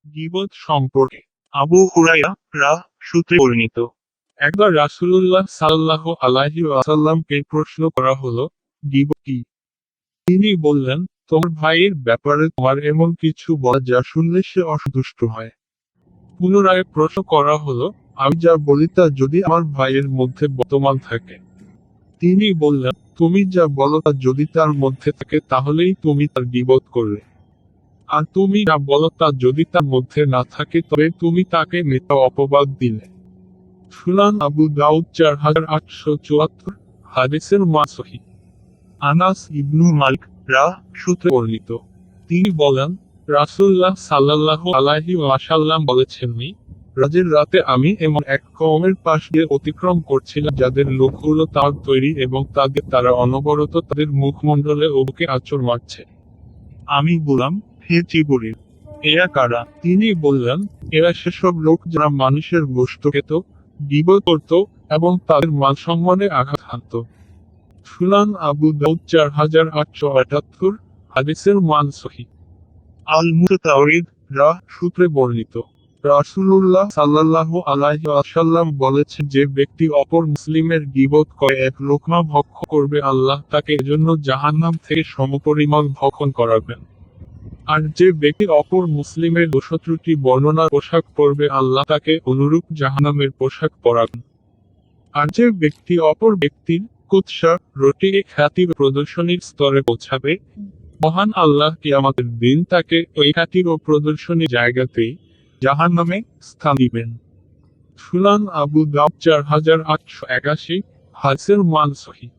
গীবত সম্পর্কে আবু হুরায়রা সূত্রে বর্ণিত। একবার রাসূলুল্লাহ সাল্লাল্লাহু আলাইহি ওয়াসাল্লামকে প্রশ্ন করা হলো, গীবত কি? তিনি বললেন, তোমার ভাইয়ের ব্যাপারে তোমার এমন কিছু বলা যা শুনলে সে অসন্তুষ্ট হয়। পুনরায় প্রশ্ন করা হলো, আমি যা বলি তা যদি আমার ভাইয়ের মধ্যে বর্তমান থাকে। তিনি বললেন, তুমি যা বলো তা যদি তার মধ্যে থাকে তাহলেই তুমি তার গীবত করলে। আর তুমি যা বলো তা যদি তার মধ্যে না থাকে তবে তুমি তাকে মিথ্যা অপবাদ দিলে। সুনান আবু দাউদ 4874, হাদিসের মান সহিহ। আনাস ইবনু মালিক সূত্রে বর্ণিত। তিনি বলেন, রাসূলুল্লাহ সাল্লাল্লাহু আলাইহি ওয়াসাল্লাম বলেছেননি, রাজের রাতে আমি এমন এক কওমের পাশ দিয়ে অতিক্রম করছিলাম যাদের লোকগুলো তামাক তৈরি এবং তারা অনবরত তাদের মুখমণ্ডলে ও বুকে আঁচড় মারছে। আমি বললাম, হে জিবরীল, এরা কারা? তিনি বললেন, এরা সেসব লোক যারা মানুষের গোশত খেত, গীবত করত এবং তাদের মান সম্মানে আঘাত হানত। সুনান আবু দাউদ 4878, হাদিসের মান সহিহ। আল মুতাওয়ারিদ সূত্রে বর্ণিত। রাসূলুল্লাহ সাল্লাল্লাহু আলাইহি ওয়াসাল্লাম বলেছেন, যে ব্যক্তি অপর মুসলিমের গীবত করে এক লোকমা ভক্ষ করবে আল্লাহ তাকে এজন্য জাহান্নাম থেকে সমপরিমাণ ভক্ষণ করাবেন। আর যে ব্যক্তি অপর মুসলিমের দোষত্রুটি বর্ণনার পোশাক পরবে আল্লাহ তাকে অনুরূপ জাহান্নামের পোশাক পরাবেন। আর যে ব্যক্তি অপর ব্যক্তির কুৎসা রটি খ্যাতি প্রদর্শনীর স্তরে পৌঁছাবে, মহান আল্লাহ কিয়ামতের দিন তাকে ওই খ্যাতি ও প্রদর্শনী জায়গাতেই জাহান্নামে স্থান দিবেন। সুনান আবু দাউদ 4881, হাদিসের মান সহিহ।